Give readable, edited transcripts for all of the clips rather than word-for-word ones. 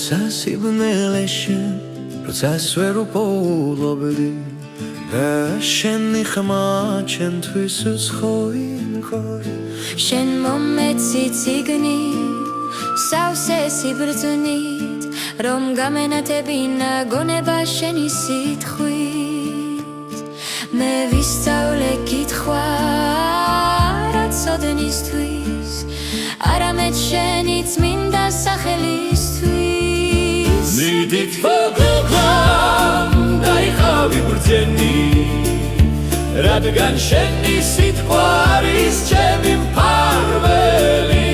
როცა სიბნელეში როცა სვერ უპოულობდი და შენი ხმა ჩემთვის უცხოი შენ მომეცი ციგნი სავსე სიბრძნით რომ გამენათებინა გონება შენი სიტყვით მე ვისწავლე კითხვა რაც ოდნისთვის არამედ შენი წმინდა სახელისთვის მიდით ვაგოღამ დაიხავი ბრძენი რადგან შენი სიტყვა არის ჩემი მფარველი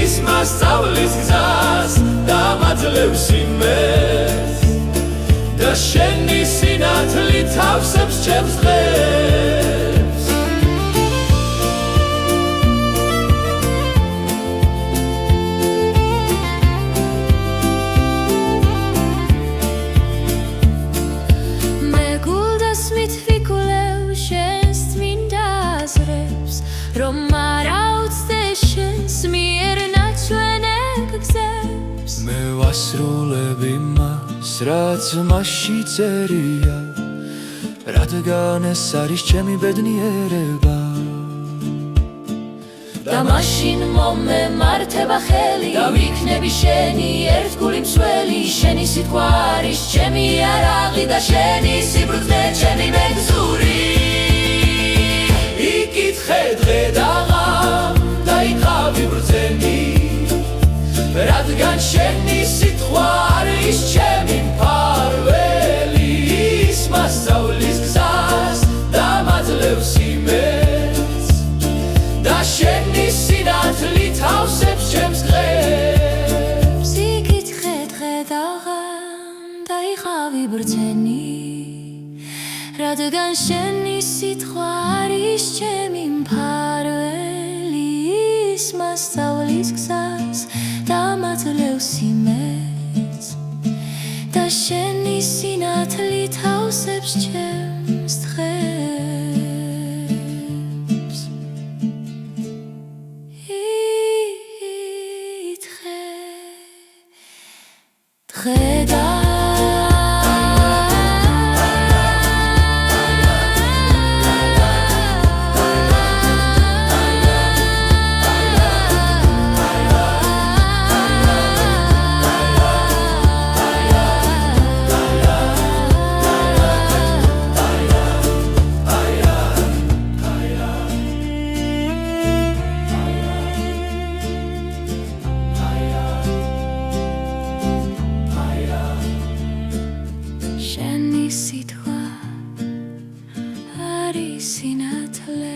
ის მასწავლის გზას და მაძლევს იმეს და შენი სინათლე თავსებს ჩემს დღეს მე გულდასმით ვიკულევ შენს წმინდა აზრებს რომ არ აუცდე შენს მიერ ნაჩვენებ გზებს მე ვასრულებ იმას რაც მასში წერია რადგან ეს არის ჩემი ბედნიერება და მაშინ მომემართება ხელი და ვიქნები შენი ერთგული მსველი შენი სიტყვა არის ჩემი არაღი და შენი სიბრძნე ჩემი მეგზური იკითხე დღე და ღამ დაიყავი ბრძენი რადგან შენი სიტყვა არის ჩემი მფარველი ის მასწავლის გზას და მაძლევს იმეს და შენი სინათლე თავსებს ჩემს დღეს იკითხე დღე და ღამ დაიყავი ბრძენი რადგან შენი სიტყვა არის ჩემი მფარველი ის მასწავლის გზას და მაძლევს იმეს და შენი სინათლე თავსებს ჩემს დღეს იკითხე დღე და შენი სიტყვა არის სინათლე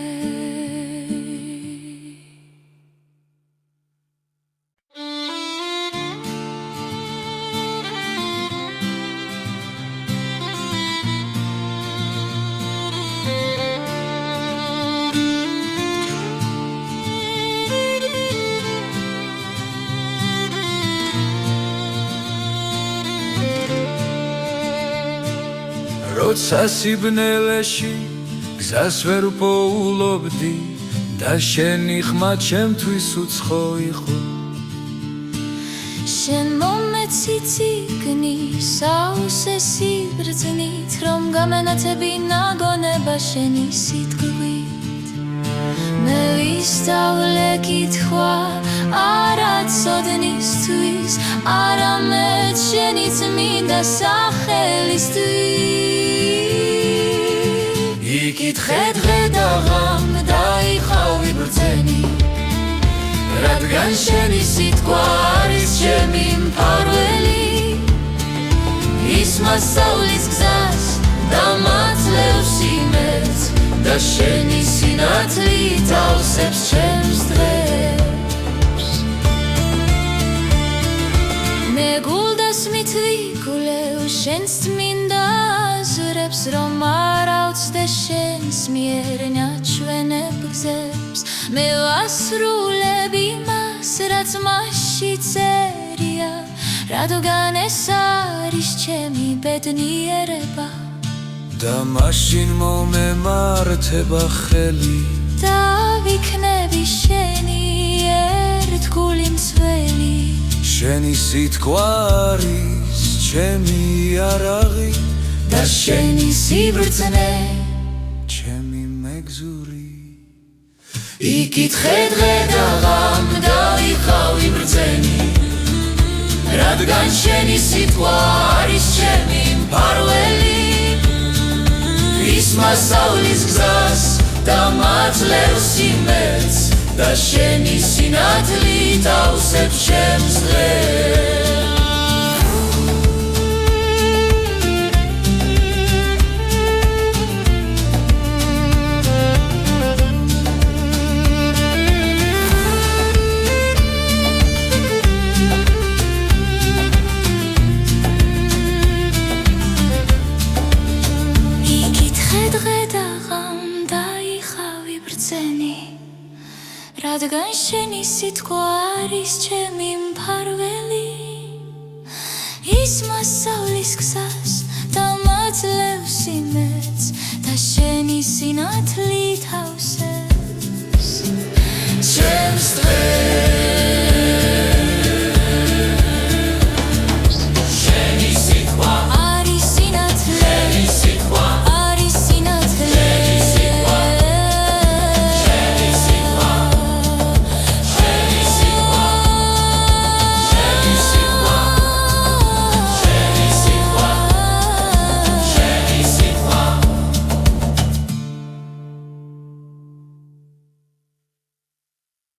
როცა სიბნელეში გზას ვერ უპოულობდი და შენი ხმა ჩემთვის უცხო იყო შენ მომეცი ციგნი სავსე სიბრძნით რომ გამენათებინა გონება შენი სიტყვით მე ვისწავლე კითხვა არაც ოდნისთვის არამედ შენი წმინდა სახელისთვის იკითხე დღე და ღამ დაიყავი ბრძენი რადგან შენი სიტყვა არის ჩემი მფარველი ის მასწავლის გზას და მაძლევს იმეს და შენი სინათლე თავსებს ჩემს დღეს მე გულდასმით ვიკულევ შენს წმინდა აზრებს რომ არ აუცდე შენს მიერ ნაჩვენებ გზებს მე ვასრულებ იმას რაც მასში წერია რადგან ეს არის ჩემი ბედნიერება და მაშინ მომემართება ხელი და ვიქნები შენი ერთგული მსველი შენი სიტყვა არის ჩემი იარაღი და შენი სიბრძნე ჩემი მეგზური იკითხე დღე და ღამ დაიხავი ბრძენი რადგან შენი სიტყვა არის ჩემი მფარველი ის მასავლის გზას და მაძლევს იმედს და შენი სინათლე თავსებს ჩემს დღეს რადგან შენი სიტყვა არის ჩემი მფარველი ის მასავლის გზას და მაძლევს იმედს და შენი სინათლე თავსებს ჩემს დღეს